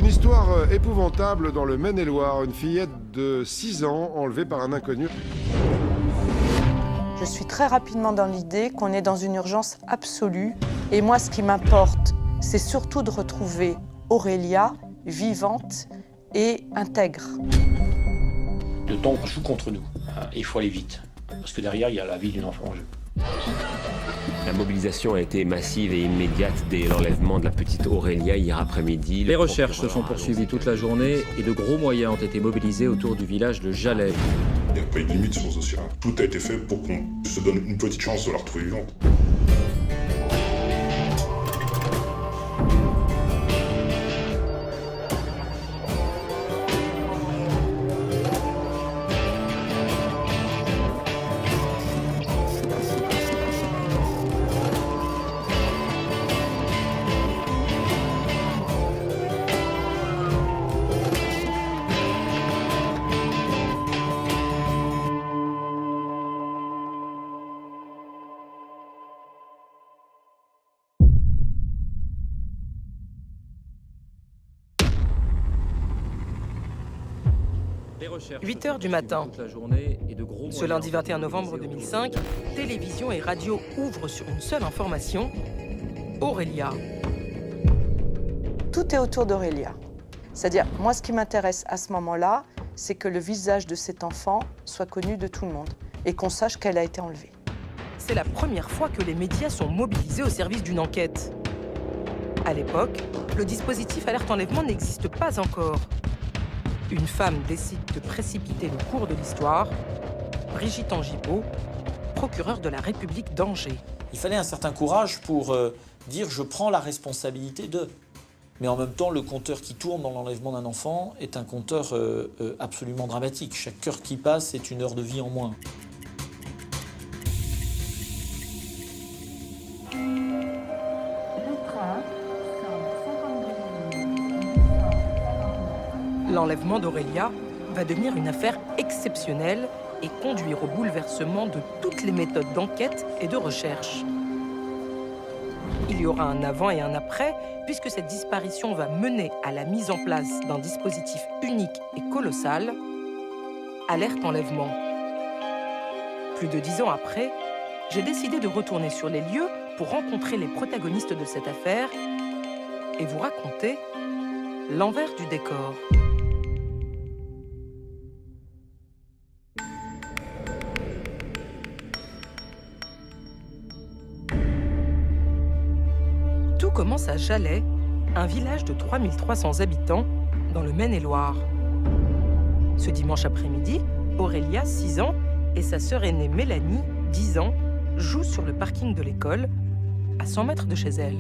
histoire épouvantable dans le Maine-et-Loire. Une fillette de 6 ans enlevée par un inconnu. Je suis très rapidement dans l'idée qu'on est dans une urgence absolue. Et moi, ce qui m'importe, c'est surtout de retrouver Aurélia vivante et intègre. Le temps joue contre nous. Il faut aller vite. Parce que derrière, il y a la vie d'une enfant en jeu. La mobilisation a été massive et immédiate dès l'enlèvement de la petite Aurélia hier après-midi. Les recherches se sont poursuivies toute la journée et de gros moyens ont été mobilisés autour du village de Jalais. Il n'y a pas eu de limite sur ce dossier-là. Tout a été fait pour qu'on se donne une petite chance de la retrouver vivante. Les recherches 8 heures du matin. toute la journée et de gros Ce moyens lundi ont été 21 novembre mobilisés 2005, télévision et radio ouvrent sur une seule information, Aurélia. Tout est autour d'Aurélia. C'est-à-dire, moi, ce qui m'intéresse à ce moment-là, c'est que le visage de cet enfant soit connu de tout le monde et qu'on sache qu'elle a été enlevée. C'est la première fois que les médias sont mobilisés au service d'une enquête. À l'époque, le dispositif alerte enlèvement n'existe pas encore. Une femme décide de précipiter le cours de l'histoire. Brigitte Angibault, procureure de la République d'Angers. Il fallait un certain courage pour dire je prends la responsabilité de. Mais en même temps, le compteur qui tourne dans l'enlèvement d'un enfant est un compteur absolument dramatique. Chaque heure qui passe est une heure de vie en moins. L'enlèvement d'Aurélia va devenir une affaire exceptionnelle et conduire au bouleversement de toutes les méthodes d'enquête et de recherche. Il y aura un avant et un après, puisque cette disparition va mener à la mise en place d'un dispositif unique et colossal, Alerte Enlèvement. Plus de 10 ans après, j'ai décidé de retourner sur les lieux pour rencontrer les protagonistes de cette affaire et vous raconter l'envers du décor. Tout commence à Jalais, un village de 3300 habitants dans le Maine-et-Loire. Ce dimanche après-midi, Aurélia, 6 ans, et sa sœur aînée Mélanie, 10 ans, jouent sur le parking de l'école, à 100 mètres de chez elle.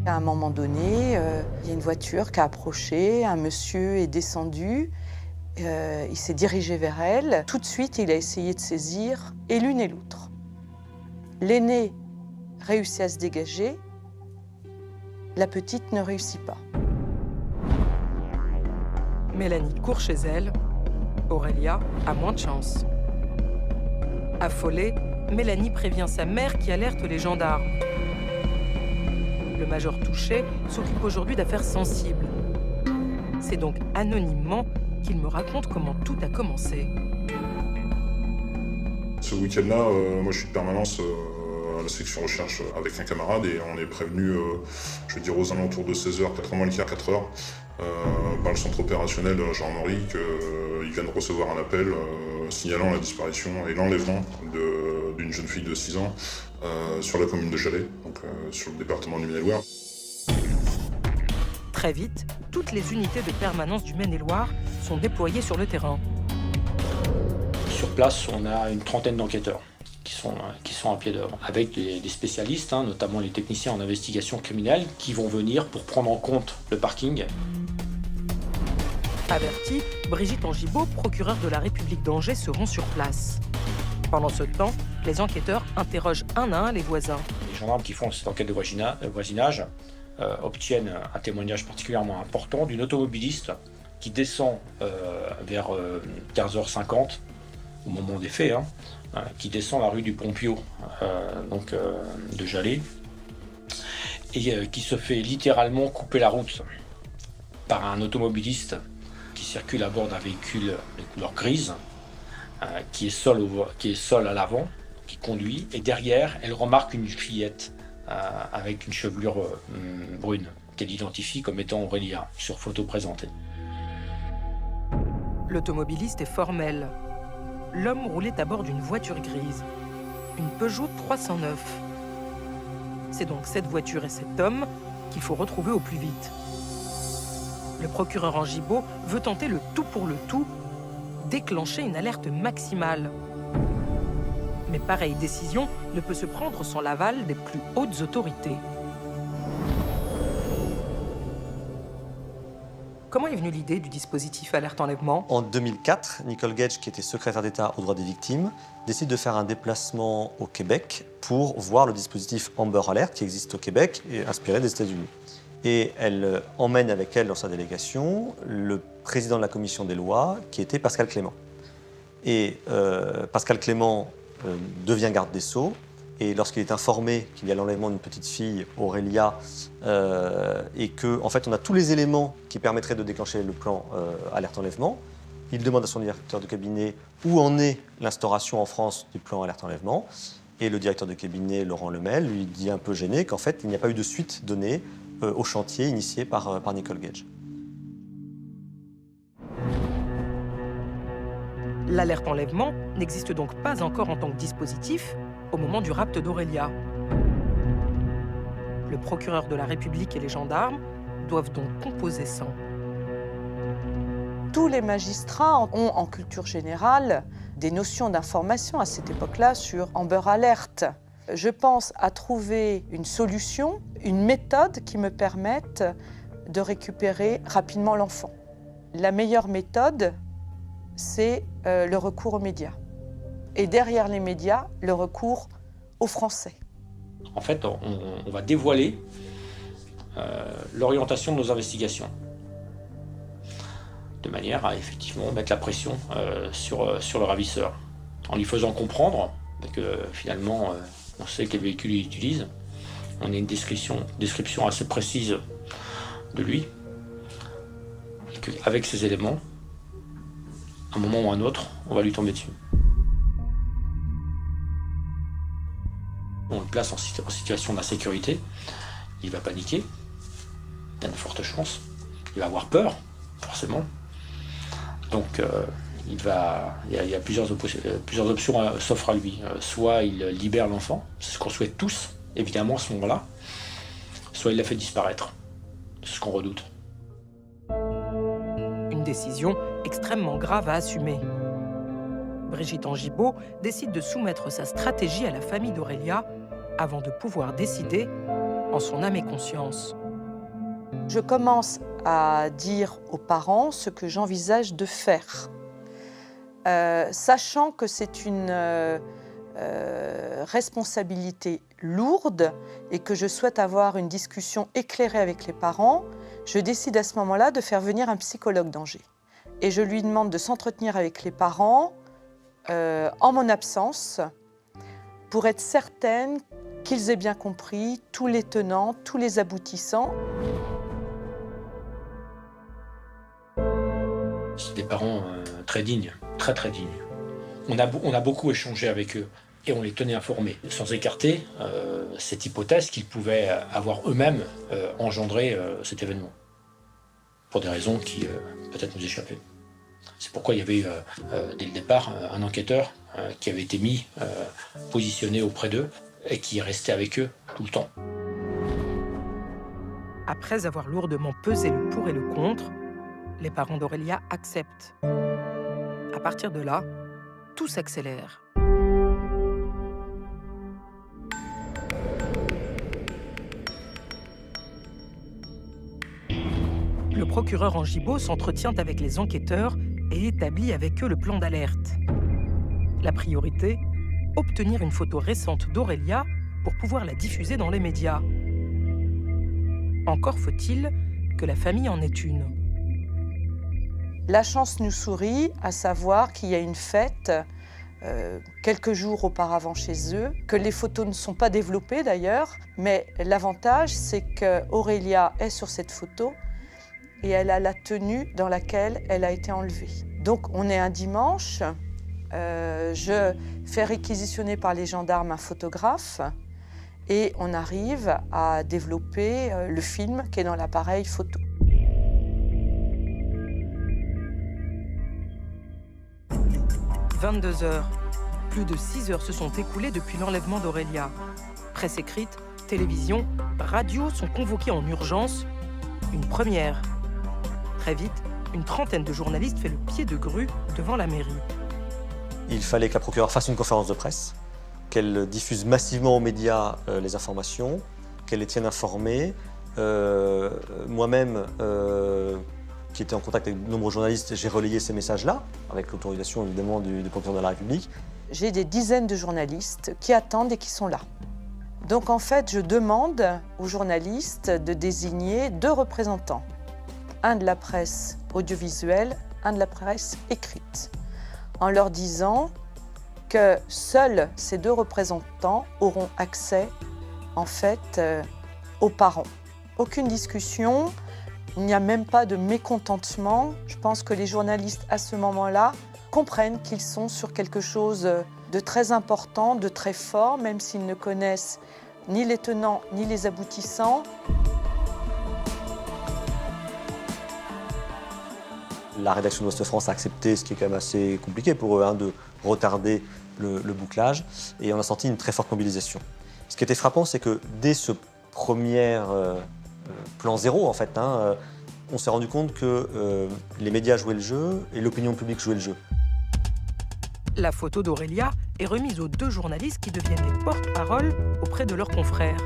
À un moment donné, il y a une voiture qui a approché, un monsieur est descendu, il s'est dirigé vers elle. Tout de suite, il a essayé de saisir et l'une et l'autre. L'aîné réussit à se dégager, la petite ne réussit pas. Mélanie court chez elle, Aurélia a moins de chance. Affolée, Mélanie prévient sa mère qui alerte les gendarmes. Le major touché s'occupe aujourd'hui d'affaires sensibles. C'est donc anonymement qu'il me raconte comment tout a commencé. Ce week-end-là, moi je suis de permanence à la section recherche avec un camarade et on est prévenu, je veux dire aux alentours de 16h, 4h, par le centre opérationnel de la gendarmerie qu'ils viennent de recevoir un appel signalant la disparition et l'enlèvement d'une jeune fille de 6 ans sur la commune de Jalais, donc sur le département du Maine-et-Loire. Très vite, toutes les unités de permanence du Maine-et-Loire sont déployées sur le terrain. Sur place, on a une trentaine d'enquêteurs qui sont à pied d'œuvre, avec des spécialistes, notamment les techniciens en investigation criminelle, qui vont venir pour prendre en compte le parking. Avertie, Brigitte Angibault, procureure de la République d'Angers, se rend sur place. Pendant ce temps, les enquêteurs interrogent un à un les voisins. Les gendarmes qui font cette enquête de voisinage obtiennent un témoignage particulièrement important d'une automobiliste qui descend vers 15h50, au moment des faits, qui descend la rue du Pompio, de Jalais, et qui se fait littéralement couper la route par un automobiliste qui circule à bord d'un véhicule de couleur grise, qui est seul à l'avant, qui conduit, et derrière, elle remarque une fillette avec une chevelure brune, qu'elle identifie comme étant Aurélia, sur photo présentée. L'automobiliste est formel. L'homme roulait à bord d'une voiture grise, une Peugeot 309. C'est donc cette voiture et cet homme qu'il faut retrouver au plus vite. Le procureur Angibault veut tenter le tout pour le tout, déclencher une alerte maximale. Mais pareille décision ne peut se prendre sans l'aval des plus hautes autorités. Comment est venue l'idée du dispositif alerte enlèvement ? En 2004, Nicole Gage, qui était secrétaire d'État aux droits des victimes, décide de faire un déplacement au Québec pour voir le dispositif Amber Alert qui existe au Québec et inspiré des États-Unis. Et elle emmène avec elle dans sa délégation le président de la commission des lois, qui était Pascal Clément. Et Pascal Clément devient garde des Sceaux, et lorsqu'il est informé qu'il y a l'enlèvement d'une petite fille, Aurélia, et qu'en fait on a tous les éléments qui permettraient de déclencher le plan alerte enlèvement, il demande à son directeur de cabinet où en est l'instauration en France du plan alerte enlèvement, et le directeur de cabinet, Laurent Lemel, lui dit un peu gêné qu'en fait il n'y a pas eu de suite donnée au chantier initié par Nicole Gage. L'alerte enlèvement n'existe donc pas encore en tant que dispositif au moment du rapt d'Aurélia. Le procureur de la République et les gendarmes doivent donc composer sans. Tous les magistrats ont en culture générale des notions d'information à cette époque-là sur Amber Alert. Je pense à trouver une solution, une méthode qui me permette de récupérer rapidement l'enfant. La meilleure méthode, c'est le recours aux médias. Et derrière les médias, le recours aux Français. En fait, on va dévoiler l'orientation de nos investigations, de manière à effectivement mettre la pression sur le ravisseur, en lui faisant comprendre que finalement, on sait quel véhicule il utilise, on a une description assez précise de lui, et qu'avec ces éléments, à un moment ou à un autre, on va lui tomber dessus. On le place en situation d'insécurité, il va paniquer, il y a de fortes chances, il va avoir peur, forcément. Donc il y a plusieurs options s'offrent à lui. Soit il libère l'enfant, c'est ce qu'on souhaite tous, évidemment à ce moment-là, soit il la fait disparaître, c'est ce qu'on redoute. Une décision extrêmement grave à assumer. Brigitte Angibault décide de soumettre sa stratégie à la famille d'Aurélia avant de pouvoir décider en son âme et conscience. Je commence à dire aux parents ce que j'envisage de faire, sachant que c'est une responsabilité lourde et que je souhaite avoir une discussion éclairée avec les parents. Je décide à ce moment-là de faire venir un psychologue d'Angers. Et je lui demande de s'entretenir avec les parents en mon absence pour être certaine qu'ils aient bien compris tous les tenants, tous les aboutissants. C'est des parents très dignes, très très dignes. On a beaucoup échangé avec eux et on les tenait informés, sans écarter cette hypothèse qu'ils pouvaient avoir eux-mêmes engendré cet événement, pour des raisons qui peut-être nous échappaient. C'est pourquoi il y avait dès le départ un enquêteur qui avait été positionné auprès d'eux et qui est resté avec eux tout le temps. Après avoir lourdement pesé le pour et le contre, les parents d'Aurélia acceptent. À partir de là, tout s'accélère. Le procureur Angibault s'entretient avec les enquêteurs et établit avec eux le plan d'alerte. La priorité, obtenir une photo récente d'Aurélia pour pouvoir la diffuser dans les médias. Encore faut-il que la famille en ait une. La chance nous sourit, à savoir qu'il y a une fête quelques jours auparavant chez eux, que les photos ne sont pas développées d'ailleurs, mais l'avantage c'est qu'Aurélia est sur cette photo et elle a la tenue dans laquelle elle a été enlevée. Donc on est un dimanche, je fais réquisitionner par les gendarmes un photographe et on arrive à développer le film qui est dans l'appareil photo. « 22 heures. Plus de 6 heures se sont écoulées depuis l'enlèvement d'Aurélia. Presse écrite, télévision, radio sont convoqués en urgence. Une première. Très vite, une trentaine de journalistes fait le pied de grue devant la mairie. Il fallait que la procureure fasse une conférence de presse, qu'elle diffuse massivement aux médias les informations, qu'elle les tienne informés. Moi-même, qui était en contact avec de nombreux journalistes, j'ai relayé ces messages-là, avec l'autorisation évidemment du procureur de la République. J'ai des dizaines de journalistes qui attendent et qui sont là. Donc en fait, je demande aux journalistes de désigner 2 représentants. Un de la presse audiovisuelle, un de la presse écrite. En leur disant que seuls ces 2 représentants auront accès, en fait, aux parents. Aucune discussion, il n'y a même pas de mécontentement. Je pense que les journalistes, à ce moment-là, comprennent qu'ils sont sur quelque chose de très important, de très fort, même s'ils ne connaissent ni les tenants ni les aboutissants. La rédaction d'Ouest France a accepté, ce qui est quand même assez compliqué pour eux, de retarder le bouclage, et on a senti une très forte mobilisation. Ce qui était frappant, c'est que dès ce premier plan zéro, en fait, on s'est rendu compte que les médias jouaient le jeu et l'opinion publique jouait le jeu. La photo d'Aurélia est remise aux 2 journalistes qui deviennent les porte-parole auprès de leurs confrères.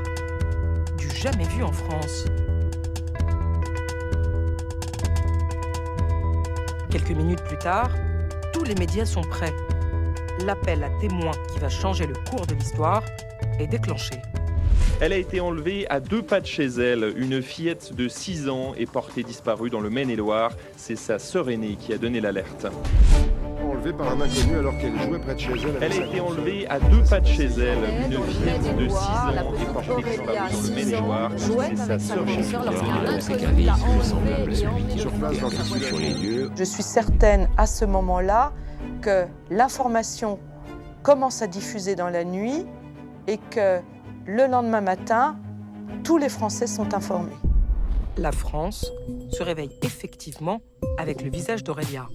Du jamais vu en France. Quelques minutes plus tard, tous les médias sont prêts. L'appel à témoins qui va changer le cours de l'histoire est déclenché. Elle a été enlevée à 2 pas de chez elle. Une fillette de 6 ans est portée disparue dans le Maine-et-Loire. C'est sa sœur aînée qui a donné l'alerte. Enlevée par un inconnu alors qu'elle jouait près de chez elle. Elle a été enlevée à 2 pas de chez elle. Une fillette de 6 ans est portée disparue dans le Maine-et-Loire. C'est sa sœur aînée. C'est qu'un véhicule semblable à celui qui Sur place, dans le aperçu sur les lieux. Je suis certaine à ce moment-là que l'information commence à diffuser dans la nuit et que le lendemain matin, tous les Français sont informés. La France se réveille effectivement avec le visage d'Aurélia.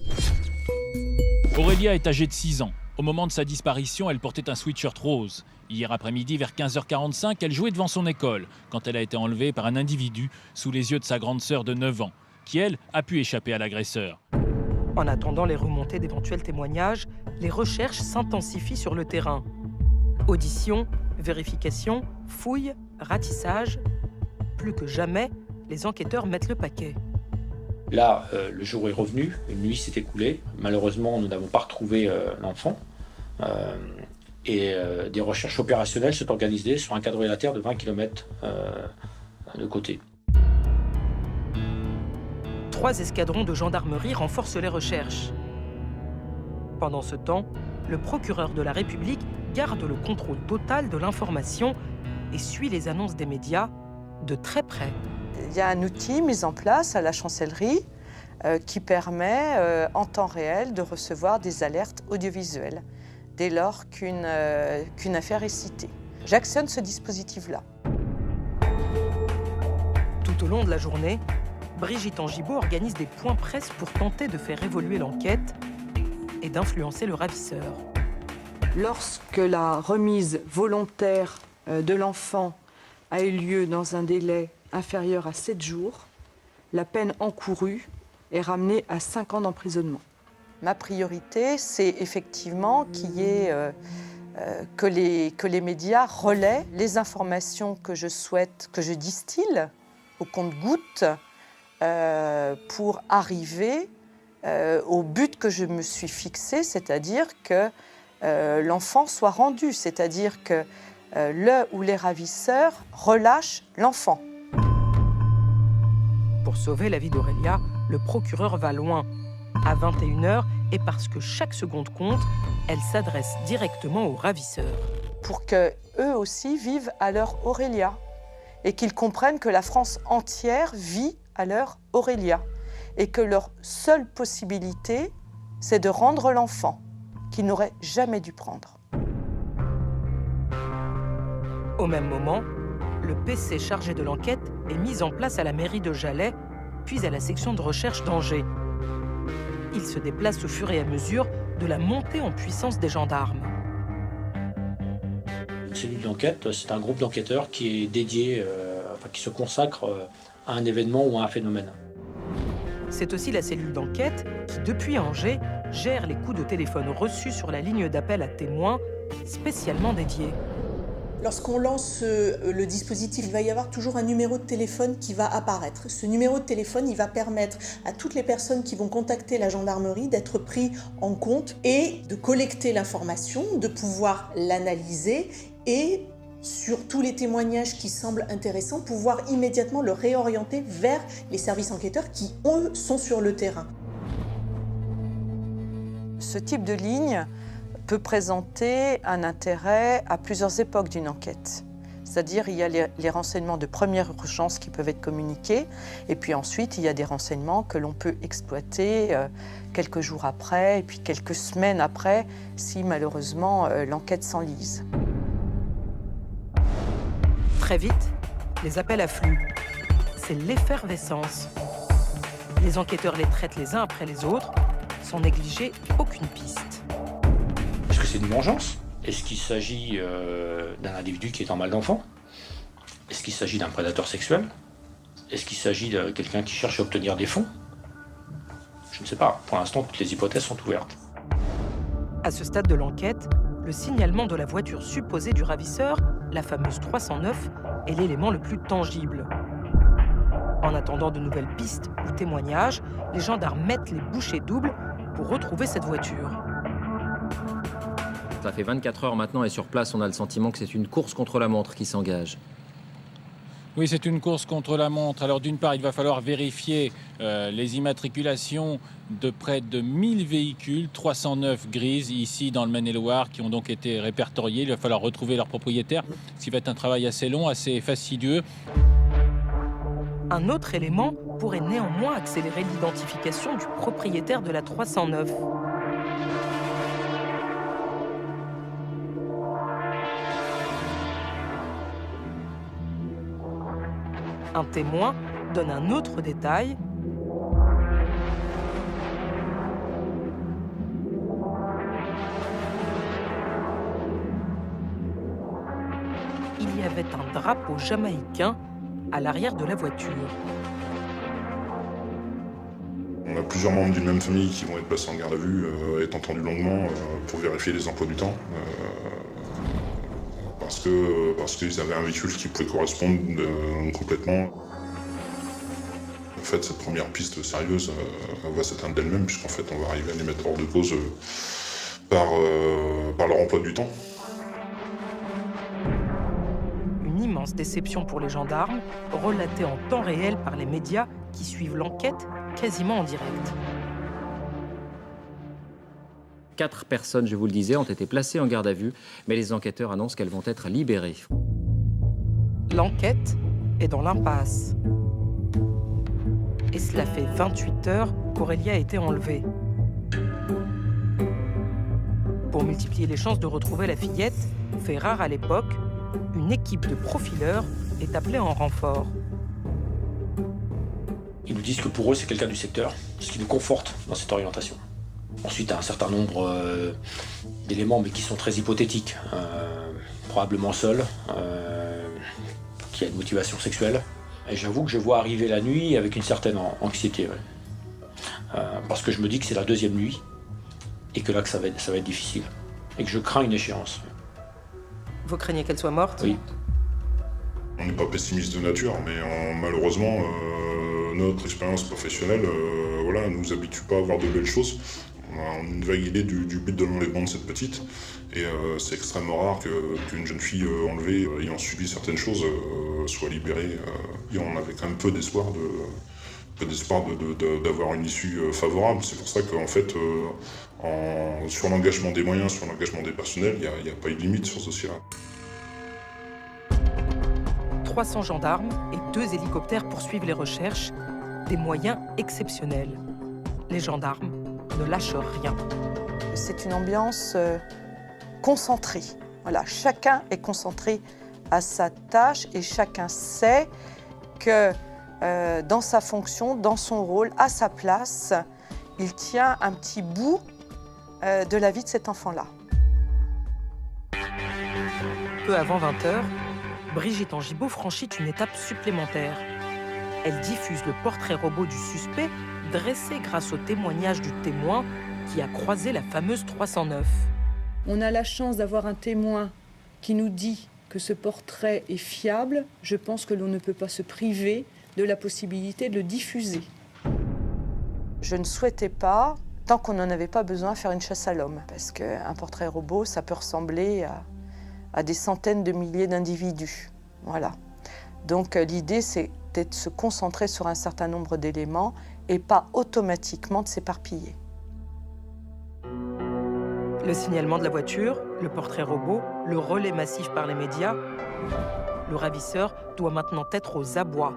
Aurélia est âgée de 6 ans. Au moment de sa disparition, elle portait un sweatshirt rose. Hier après-midi, vers 15h45, elle jouait devant son école quand elle a été enlevée par un individu sous les yeux de sa grande sœur de 9 ans, qui, elle, a pu échapper à l'agresseur. En attendant les remontées d'éventuels témoignages, les recherches s'intensifient sur le terrain. Audition, vérification, fouille, ratissage. Plus que jamais, les enquêteurs mettent le paquet. Là, le jour est revenu, une nuit s'est écoulée. Malheureusement, nous n'avons pas retrouvé l'enfant. Et des recherches opérationnelles sont organisées sur un quadrilatère de 20 km de côté. 3 escadrons de gendarmerie renforcent les recherches. Pendant ce temps, le procureur de la République garde le contrôle total de l'information et suit les annonces des médias de très près. Il y a un outil mis en place à la chancellerie qui permet en temps réel de recevoir des alertes audiovisuelles dès lors qu'une affaire est citée. J'actionne ce dispositif-là. Tout au long de la journée, Brigitte Angibault organise des points presse pour tenter de faire évoluer l'enquête et d'influencer le ravisseur. Lorsque la remise volontaire de l'enfant a eu lieu dans un délai inférieur à 7 jours, la peine encourue est ramenée à 5 ans d'emprisonnement. Ma priorité, c'est effectivement que les médias relaient les informations que je souhaite, que je distille au compte-gouttes pour arriver au but que je me suis fixé, c'est-à-dire que l'enfant soit rendu, c'est-à-dire que le ou les ravisseurs relâchent l'enfant. Pour sauver la vie d'Aurélia, le procureur va loin. À 21h, et parce que chaque seconde compte, elle s'adresse directement aux ravisseurs. Pour qu'eux aussi vivent à leur Aurélia et qu'ils comprennent que la France entière vit à leur Aurélia. et que leur seule possibilité, c'est de rendre l'enfant, qu'ils n'auraient jamais dû prendre. Au même moment, le PC chargé de l'enquête est mis en place à la mairie de Jalais, puis à la section de recherche d'Angers. Il se déplace au fur et à mesure de la montée en puissance des gendarmes. Une cellule d'enquête, c'est un groupe d'enquêteurs qui est dédié, qui se consacre à un événement ou à un phénomène. C'est aussi la cellule d'enquête qui, depuis Angers, gère les coups de téléphone reçus sur la ligne d'appel à témoins spécialement dédiée. Lorsqu'on lance le dispositif, il va y avoir toujours un numéro de téléphone qui va apparaître. Ce numéro de téléphone, il va permettre à toutes les personnes qui vont contacter la gendarmerie d'être pris en compte et de collecter l'information, de pouvoir l'analyser et, sur tous les témoignages qui semblent intéressants, pouvoir immédiatement le réorienter vers les services enquêteurs qui, eux, sont sur le terrain. Ce type de ligne peut présenter un intérêt à plusieurs époques d'une enquête. C'est-à-dire, il y a les renseignements de première urgence qui peuvent être communiqués, et puis ensuite, il y a des renseignements que l'on peut exploiter quelques jours après, et puis quelques semaines après, si malheureusement l'enquête s'enlise. Très vite, les appels affluent. C'est l'effervescence. Les enquêteurs les traitent les uns après les autres, sans négliger aucune piste. Est-ce que c'est une vengeance? Est-ce qu'il s'agit d'un individu qui est en mal d'enfant? Est-ce qu'il s'agit d'un prédateur sexuel? Est-ce qu'il s'agit de quelqu'un qui cherche à obtenir des fonds? Je ne sais pas. Pour l'instant, toutes les hypothèses sont ouvertes. À ce stade de l'enquête, le signalement de la voiture supposée du ravisseur, la fameuse 309, est l'élément le plus tangible. En attendant de nouvelles pistes ou témoignages, les gendarmes mettent les bouchées doubles pour retrouver cette voiture. Ça fait 24 heures maintenant et sur place, on a le sentiment que c'est une course contre la montre qui s'engage. Oui, c'est une course contre la montre. Alors d'une part, il va falloir vérifier les immatriculations de près de 1000 véhicules, 309 grises ici dans le Maine-et-Loire qui ont donc été répertoriés. Il va falloir retrouver leurs propriétaires, ce qui va être un travail assez long, assez fastidieux. Un autre élément pourrait néanmoins accélérer l'identification du propriétaire de la 309. Un témoin donne un autre détail. Il y avait un drapeau jamaïcain à l'arrière de la voiture. On a plusieurs membres d'une même famille qui vont être placés en garde à vue, être entendus longuement pour vérifier les emplois du temps. Parce qu'ils avaient un véhicule qui pouvait correspondre complètement. En fait, cette première piste sérieuse va s'éteindre d'elle-même, puisqu'en fait, on va arriver à les mettre hors de cause par leur emploi du temps. Une immense déception pour les gendarmes, relatée en temps réel par les médias qui suivent l'enquête quasiment en direct. 4 personnes, je vous le disais, ont été placées en garde à vue, mais les enquêteurs annoncent qu'elles vont être libérées. L'enquête est dans l'impasse. Et cela fait 28 heures qu'Aurélia a été enlevée. Pour multiplier les chances de retrouver la fillette, fait rare à l'époque, une équipe de profileurs est appelée en renfort. Ils nous disent que pour eux, c'est quelqu'un du secteur, ce qui nous conforte dans cette orientation. Ensuite, un certain nombre d'éléments, mais qui sont très hypothétiques. Probablement seul, qui a une motivation sexuelle. Et j'avoue que je vois arriver la nuit avec une certaine anxiété. Ouais. Parce que je me dis que c'est la deuxième nuit, et que là, que ça va être difficile. Et que je crains une échéance. Vous craignez qu'elle soit morte? Oui. On n'est pas pessimiste de nature, mais malheureusement, notre expérience professionnelle ne nous habitue pas à voir de belles choses. On a une vague idée du but de l'enlèvement de cette petite, et c'est extrêmement rare qu'une jeune fille enlevée, ayant subi certaines choses, soit libérée. Et on avait quand même peu d'espoir d'avoir une issue favorable. C'est pour ça qu'en fait, sur l'engagement des moyens, sur l'engagement des personnels, il n'y a pas eu de limite sur ce dossier-là. 300 gendarmes et 2 hélicoptères poursuivent les recherches, des moyens exceptionnels. Les gendarmes ne lâchent rien. C'est une ambiance concentrée. Voilà, chacun est concentré à sa tâche et chacun sait que dans sa fonction, dans son rôle, à sa place, il tient un petit bout de la vie de cet enfant-là. Peu avant 20h, Brigitte Angibault franchit une étape supplémentaire. Elle diffuse le portrait robot du suspect, dressé grâce au témoignage du témoin qui a croisé la fameuse 309. On a la chance d'avoir un témoin qui nous dit que ce portrait est fiable. Je pense que l'on ne peut pas se priver de la possibilité de le diffuser. Je ne souhaitais pas, tant qu'on n'en avait pas besoin, faire une chasse à l'homme. Parce qu'un portrait robot, ça peut ressembler à des centaines de milliers d'individus. Voilà. Donc l'idée, c'était de se concentrer sur un certain nombre d'éléments et pas automatiquement de s'éparpiller. Le signalement de la voiture, le portrait robot, le relais massif par les médias. Le ravisseur doit maintenant être aux abois.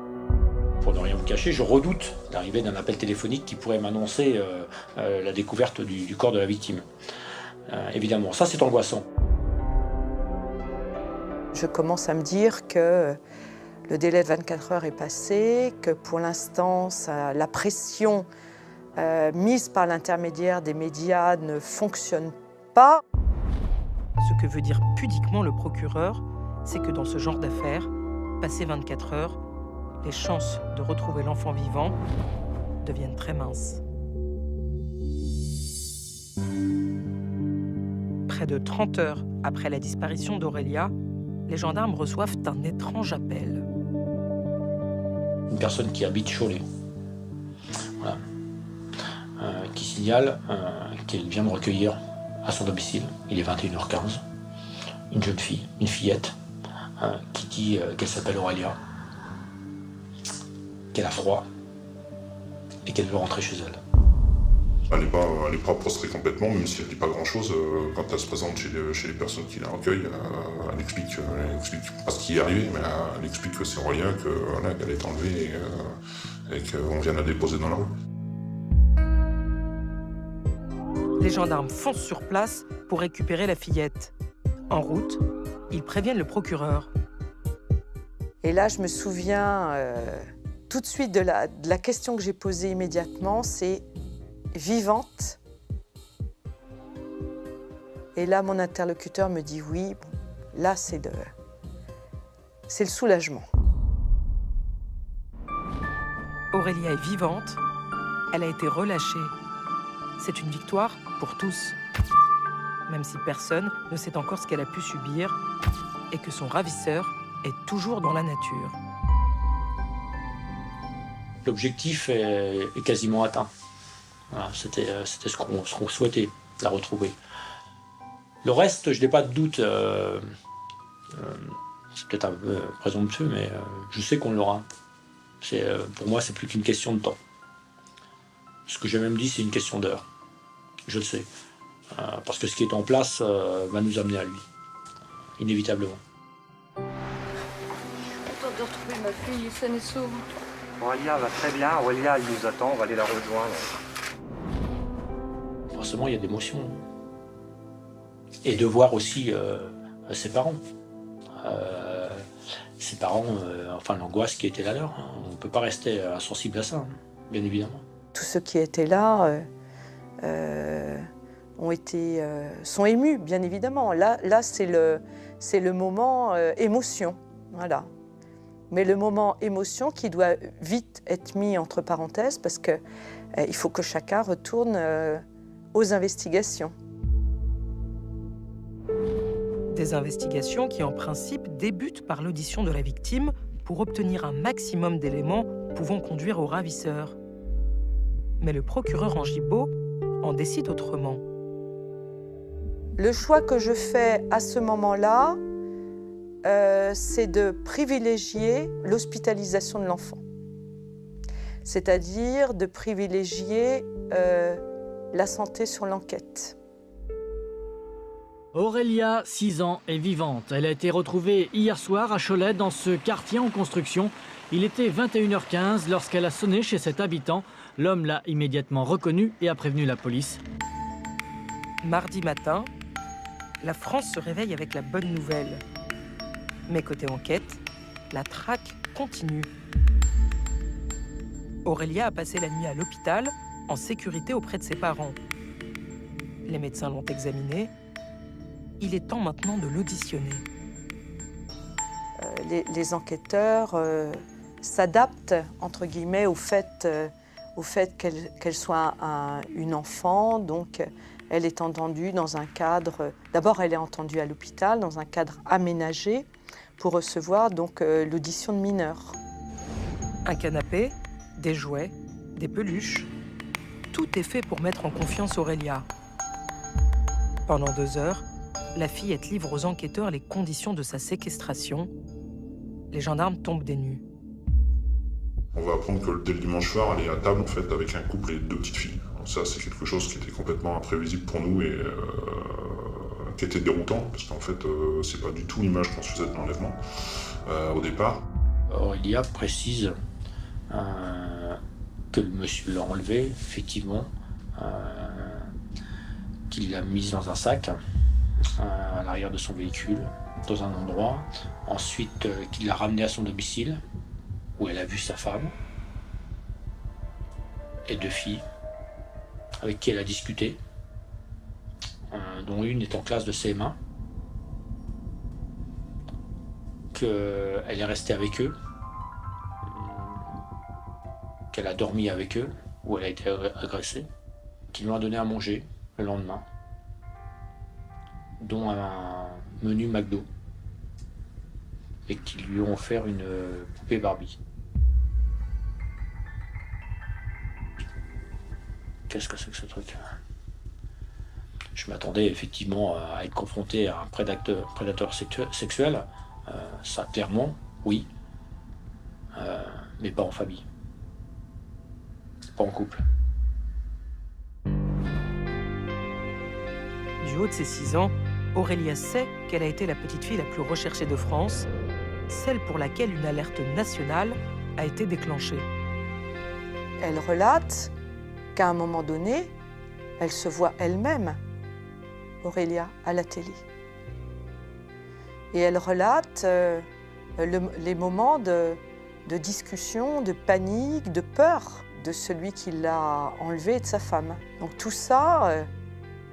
Pour ne rien vous cacher, je redoute l'arrivée d'un appel téléphonique qui pourrait m'annoncer la découverte du corps de la victime. Évidemment, ça c'est angoissant. Je commence à me dire que le délai de 24 heures est passé, que pour l'instant, la pression mise par l'intermédiaire des médias ne fonctionne pas. Ce que veut dire pudiquement le procureur, c'est que dans ce genre d'affaires, passé 24 heures, les chances de retrouver l'enfant vivant deviennent très minces. Près de 30 heures après la disparition d'Aurélia, les gendarmes reçoivent un étrange appel. Une personne qui habite Cholet, voilà, qui signale qu'elle vient me recueillir à son domicile. Il est 21h15. Une jeune fille, une fillette, qui dit qu'elle s'appelle Aurélia, qu'elle a froid et qu'elle veut rentrer chez elle. Elle n'est pas prostrée complètement, même si elle ne dit pas grand-chose. Quand elle se présente chez les personnes qui la recueillent, elle explique pas ce qui est arrivé, mais elle explique que c'est Aurélia, qu'elle est enlevée et qu'on vient la déposer dans la rue. Les gendarmes foncent sur place pour récupérer la fillette. En route, ils préviennent le procureur. Et là, je me souviens tout de suite de la question que j'ai posée immédiatement, c'est vivante. Et là, mon interlocuteur me dit oui. Bon, là, c'est le soulagement. Aurélia est vivante. Elle a été relâchée. C'est une victoire pour tous. Même si personne ne sait encore ce qu'elle a pu subir et que son ravisseur est toujours dans la nature. L'objectif est quasiment atteint. Voilà, c'était ce qu'on souhaitait, la retrouver. Le reste, je n'ai pas de doute. C'est peut-être un peu présomptueux, mais je sais qu'on l'aura. Pour moi, c'est plus qu'une question de temps. Ce que j'ai même dit, c'est une question d'heure. Je le sais. Parce que ce qui est en place va nous amener à lui. Inévitablement. Je suis contente de retrouver ma fille, saine et sauve. Aurélia va très bien. Aurélia, elle nous attend. On va aller la rejoindre. Forcément, il y a des émotions. Et de voir aussi ses parents. Ses parents, enfin l'angoisse qui était la leur. On ne peut pas rester insensible à ça, bien évidemment. Tous ceux qui étaient là sont émus, bien évidemment. Là c'est le moment émotion, voilà. Mais le moment émotion qui doit vite être mis entre parenthèses parce que il faut que chacun retourne aux investigations. Des investigations qui, en principe, débutent par l'audition de la victime pour obtenir un maximum d'éléments pouvant conduire au ravisseur. Mais le procureur Angibault en décide autrement. Le choix que je fais à ce moment-là, c'est de privilégier l'hospitalisation de l'enfant. C'est-à-dire de privilégier la santé sur l'enquête. Aurélia, 6 ans, est vivante. Elle a été retrouvée hier soir à Cholet, dans ce quartier en construction. Il était 21h15 lorsqu'elle a sonné chez cet habitant. L'homme l'a immédiatement reconnu et a prévenu la police. Mardi matin, la France se réveille avec la bonne nouvelle. Mais côté enquête, la traque continue. Aurélia a passé la nuit à l'hôpital, en sécurité auprès de ses parents. Les médecins l'ont examinée. Il est temps maintenant de l'auditionner. Les enquêteurs s'adaptent, entre guillemets, au fait qu'elle soit une enfant. Donc, elle est entendue dans un cadre... D'abord, elle est entendue à l'hôpital, dans un cadre aménagé, pour recevoir donc l'audition de mineurs. Un canapé, des jouets, des peluches. Tout est fait pour mettre en confiance Aurélia. Pendant 2 heures, la fillette livre aux enquêteurs les conditions de sa séquestration. Les gendarmes tombent des nues. On va apprendre que dès le dimanche soir, elle est à table en fait avec un couple et 2 petites filles. Alors ça, c'est quelque chose qui était complètement imprévisible pour nous et qui était déroutant parce qu'en fait, c'est pas du tout l'image qu'on se faisait de l'enlèvement au départ. Aurélia précise que le monsieur l'a enlevée, effectivement, qu'il l'a mise dans un sac à l'arrière de son véhicule, dans un endroit. Ensuite, qu'il l'a ramenée à son domicile, où elle a vu sa femme et 2 filles, avec qui elle a discuté, dont une est en classe de CM1, qu'elle est restée avec eux, qu'elle a dormi avec eux, où elle a été agressée, qu'ils lui ont donné à manger le lendemain, dont un menu McDo, et qu'ils lui ont offert une poupée Barbie. Qu'est-ce que c'est que ce truc? Je m'attendais effectivement à être confronté à un prédateur sexuel, ça clairement, oui, mais pas en famille, pas en couple. Du haut de ses 6 ans, Aurélia sait qu'elle a été la petite fille la plus recherchée de France, celle pour laquelle une alerte nationale a été déclenchée. Elle relate qu'à un moment donné, elle se voit elle-même, Aurélia, à la télé. Et elle relate les moments de discussion, de panique, de peur de celui qui l'a enlevée et de sa femme. Donc tout ça,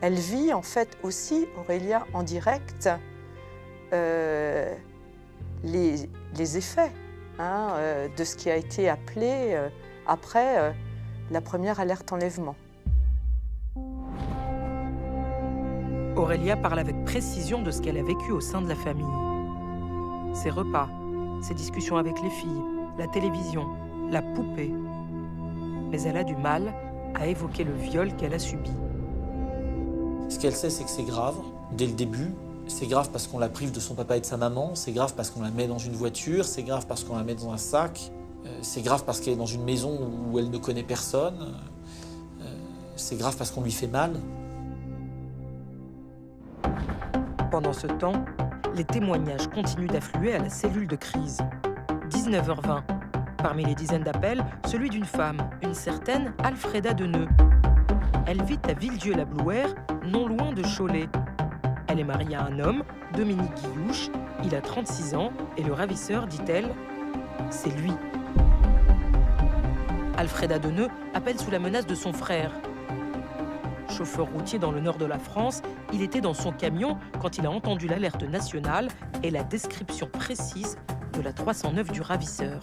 elle vit en fait aussi, Aurélia, en direct, les effets de ce qui a été appelé après la première alerte enlèvement. Aurélia parle avec précision de ce qu'elle a vécu au sein de la famille. Ses repas, ses discussions avec les filles, la télévision, la poupée. Mais elle a du mal à évoquer le viol qu'elle a subi. Ce qu'elle sait, c'est que c'est grave, dès le début. C'est grave parce qu'on la prive de son papa et de sa maman, c'est grave parce qu'on la met dans une voiture, c'est grave parce qu'on la met dans un sac, c'est grave parce qu'elle est dans une maison où elle ne connaît personne, c'est grave parce qu'on lui fait mal. Pendant ce temps, les témoignages continuent d'affluer à la cellule de crise. 19h20. Parmi les dizaines d'appels, celui d'une femme, une certaine Alfreda Deneux. Elle vit à Villedieu-la-Blouère, non loin de Cholet. Elle est mariée à un homme, Dominique Guillouche. Il a 36 ans et le ravisseur, dit-elle, c'est lui. Alfreda Deneux appelle sous la menace de son frère. Chauffeur routier dans le nord de la France, il était dans son camion quand il a entendu l'alerte nationale et la description précise de la 309 du ravisseur.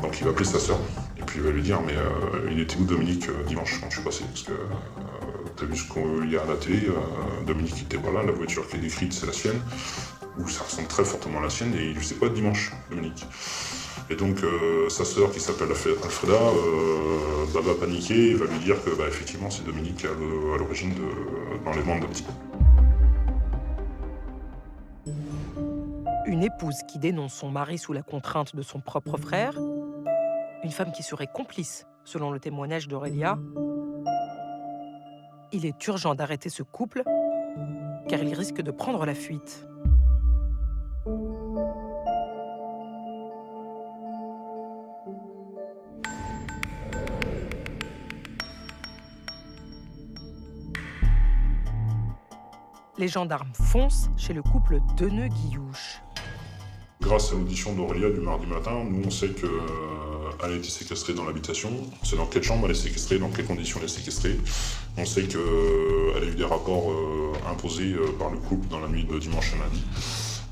Donc il va appeler sa sœur et puis il va lui dire mais il était où Dominique dimanche quand je suis passé parce que t'as vu ce qu'il y a à la télé, Dominique n'était pas là, la voiture qui est décrite c'est la sienne, ou ça ressemble très fortement à la sienne et il ne sait pas dimanche Dominique. Et donc sa sœur qui s'appelle Alfreda va paniquer et va lui dire que effectivement c'est Dominique à l'origine de l'enlèvement de la petite. Une épouse qui dénonce son mari sous la contrainte de son propre frère, une femme qui serait complice, selon le témoignage d'Aurélia. Il est urgent d'arrêter ce couple, car il risque de prendre la fuite. les gendarmes foncent chez le couple Deneux-Guillouche. Grâce à l'audition d'Aurélia du mardi matin, nous on sait qu'elle a été séquestrée dans l'habitation. On sait dans quelle chambre elle est séquestrée, dans quelles conditions elle est séquestrée. On sait qu'elle a eu des rapports imposés par le couple dans la nuit de dimanche à lundi.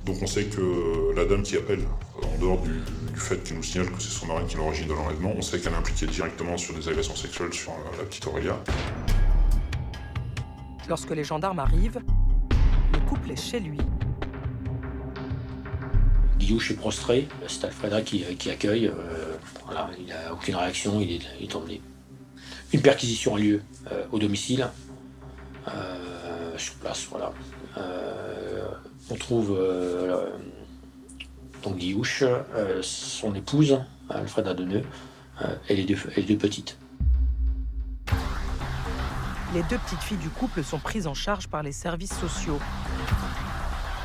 Donc on sait que la dame qui appelle, en dehors du fait qu'elle nous signale que c'est son mari qui est l'origine de l'enlèvement, on sait qu'elle est impliquée directement sur des agressions sexuelles sur la petite Aurélia. Lorsque les gendarmes arrivent, le couple est chez lui. Guillouche est prostré, c'est Alfreda qui accueille. Voilà, il n'a aucune réaction, il est emmené. Une perquisition a lieu au domicile, sur place, voilà. On trouve donc Guillouche, son épouse, Alfreda Deneux, et les deux petites. Les deux petites filles du couple sont prises en charge par les services sociaux.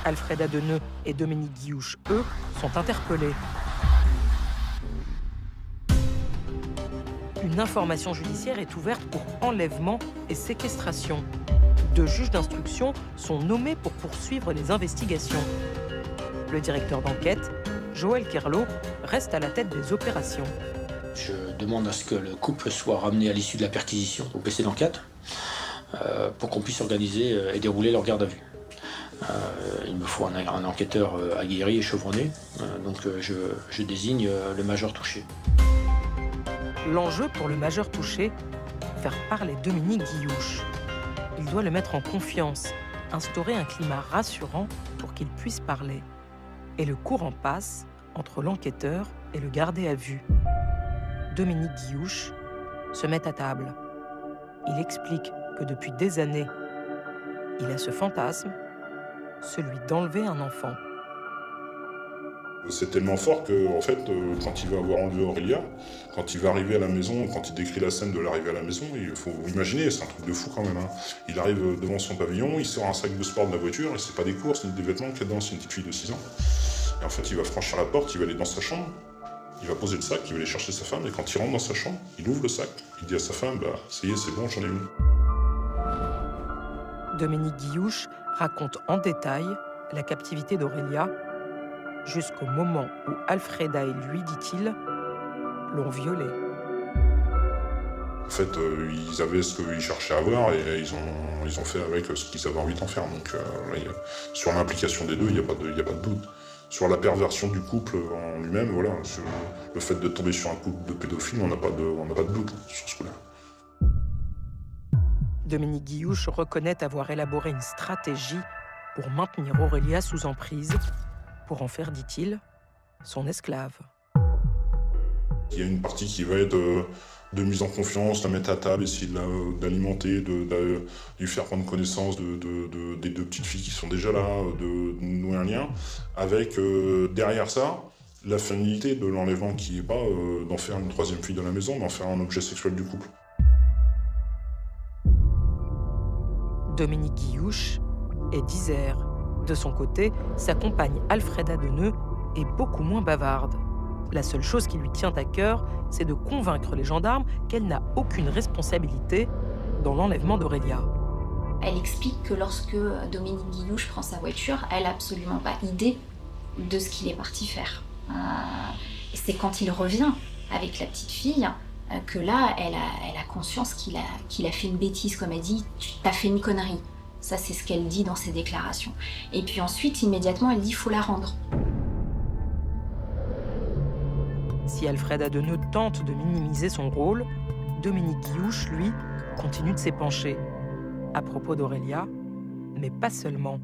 Alfreda Deneux et Dominique Guillouche, eux, sont interpellés. Une information judiciaire est ouverte pour enlèvement et séquestration. 2 juges d'instruction sont nommés pour poursuivre les investigations. Le directeur d'enquête, Joël Kerlot, reste à la tête des opérations. Je demande à ce que le couple soit ramené à l'issue de la perquisition au PC d'enquête pour qu'on puisse organiser et dérouler leur garde à vue. Il me faut un enquêteur aguerri et chevronné, donc je désigne le major touché. L'enjeu pour le major touché, faire parler Dominique Guillouche. Il doit le mettre en confiance, instaurer un climat rassurant pour qu'il puisse parler. Et le courant passe entre l'enquêteur et le gardé à vue. Dominique Guillouche se met à table. Il explique que depuis des années, il a ce fantasme, celui d'enlever un enfant. C'est tellement fort que, en fait, quand il va avoir enlevé Aurélia, quand il va arriver à la maison, quand il décrit la scène de l'arrivée à la maison, il faut imaginer, c'est un truc de fou quand même. Hein. Il arrive devant son pavillon, il sort un sac de sport de la voiture, et c'est pas des courses ni des vêtements qu'il y a dedans, c'est une petite fille de 6 ans. Et en fait, il va franchir la porte, il va aller dans sa chambre, il va poser le sac, il va aller chercher sa femme, et quand il rentre dans sa chambre, il ouvre le sac, il dit à sa femme, bah, ça y est, c'est bon, j'en ai une. Dominique Guillouche raconte en détail la captivité d'Aurélia, jusqu'au moment où Alfreda et lui, dit-il, l'ont violée. En fait, ils avaient ce qu'ils cherchaient à avoir et ils ont fait avec ce qu'ils avaient envie d'en faire. Donc, sur l'implication des deux, il n'y a pas de doute. Sur la perversion du couple en lui-même, voilà, sur le fait de tomber sur un couple de pédophiles, on n'a pas de doute sur ce coup-là. Dominique Guillouche reconnaît avoir élaboré une stratégie pour maintenir Aurélia sous emprise, pour en faire, dit-il, son esclave. Il y a une partie qui va être de mise en confiance, la mettre à table, essayer d'alimenter, de lui faire prendre connaissance des 2 petites filles qui sont déjà là, de nouer un lien, avec derrière ça, la finalité de l'enlèvement qui n'est pas d'en faire une 3e fille de la maison, d'en faire un objet sexuel du couple. Dominique Guillouche est disert. De son côté, sa compagne Alfreda Deneux est beaucoup moins bavarde. La seule chose qui lui tient à cœur, c'est de convaincre les gendarmes qu'elle n'a aucune responsabilité dans l'enlèvement d'Aurélia. Elle explique que lorsque Dominique Guillouche prend sa voiture, elle n'a absolument pas idée de ce qu'il est parti faire. Et c'est quand il revient avec la petite fille que là, elle a conscience qu'il a fait une bêtise, comme elle dit, tu t'as fait une connerie. Ça, c'est ce qu'elle dit dans ses déclarations. Et puis ensuite, immédiatement, elle dit « il faut la rendre ». Si Alfreda Deneux tente de minimiser son rôle, Dominique Guillouche, lui, continue de s'épancher. À propos d'Aurélia, mais pas seulement.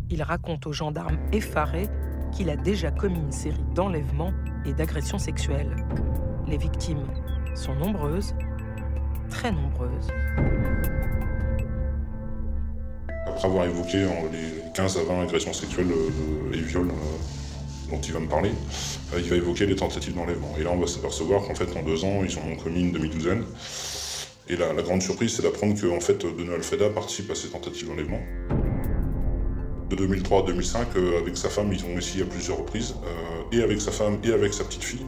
Il raconte aux gendarmes effarés qu'il a déjà commis une série d'enlèvements et d'agressions sexuelles. Les victimes sont nombreuses, très nombreuses. Après avoir évoqué les 15 à 20 agressions sexuelles et viols dont il va me parler, il va évoquer les tentatives d'enlèvement. Et là, on va s'apercevoir qu'en fait, en 2 ans, ils en ont commis une demi-douzaine. Et la grande surprise, c'est d'apprendre qu'en fait, Deneux Alfreda participe à ces tentatives d'enlèvement. De 2003 à 2005, avec sa femme, ils ont essayé à plusieurs reprises, et avec sa femme et avec sa petite fille.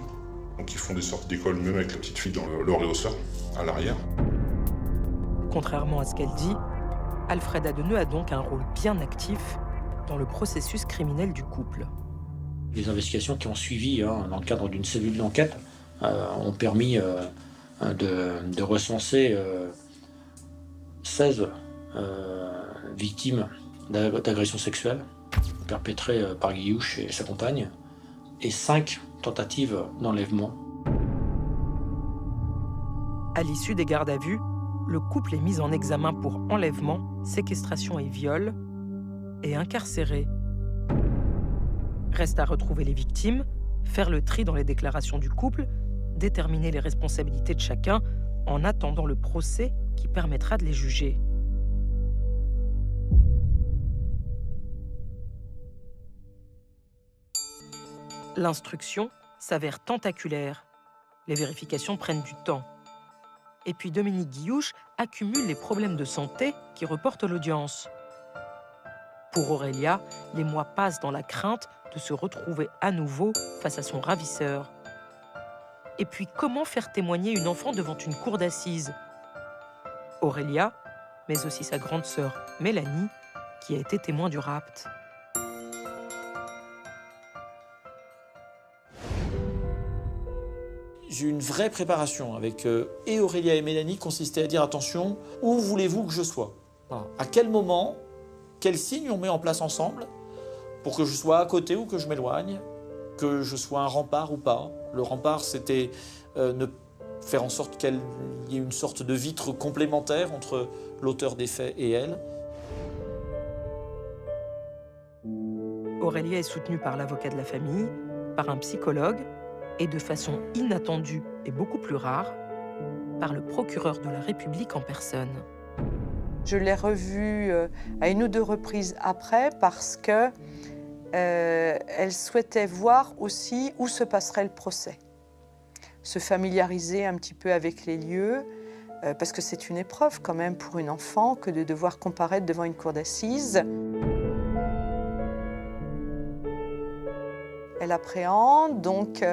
Donc ils font des sorties d'école, même avec la petite fille dans le réhausseur, à l'arrière. Contrairement à ce qu'elle dit, Alfred Adeneux a donc un rôle bien actif dans le processus criminel du couple. Les investigations qui ont suivi dans le cadre d'une cellule d'enquête ont permis de recenser 16 victimes d'agressions sexuelles perpétrées par Guillouche et sa compagne et 5 tentatives d'enlèvement. À l'issue des gardes à vue, le couple est mis en examen pour enlèvement, séquestration et viol, et incarcéré. Reste à retrouver les victimes, faire le tri dans les déclarations du couple, déterminer les responsabilités de chacun en attendant le procès qui permettra de les juger. L'instruction s'avère tentaculaire. Les vérifications prennent du temps. Et puis Dominique Guillouche accumule les problèmes de santé qui reportent l'audience. Pour Aurélia, les mois passent dans la crainte de se retrouver à nouveau face à son ravisseur. Et puis comment faire témoigner une enfant devant une cour d'assises? Aurélia, mais aussi sa grande sœur Mélanie, qui a été témoin du rapt. J'ai eu une vraie préparation avec et Aurélia et Mélanie consistait à dire attention, où voulez-vous que je sois? Voilà. À quel moment, quels signes on met en place ensemble pour que je sois à côté ou que je m'éloigne, que je sois un rempart ou pas. Le rempart, c'était faire en sorte qu'il y ait une sorte de vitre complémentaire entre l'auteur des faits et elle. Aurélia est soutenue par l'avocat de la famille, par un psychologue et de façon inattendue et beaucoup plus rare, par le procureur de la République en personne. Je l'ai revue à une ou deux reprises après parce que elle souhaitait voir aussi où se passerait le procès. Se familiariser un petit peu avec les lieux, parce que c'est une épreuve quand même pour une enfant que de devoir comparaître devant une cour d'assises. Elle appréhende, donc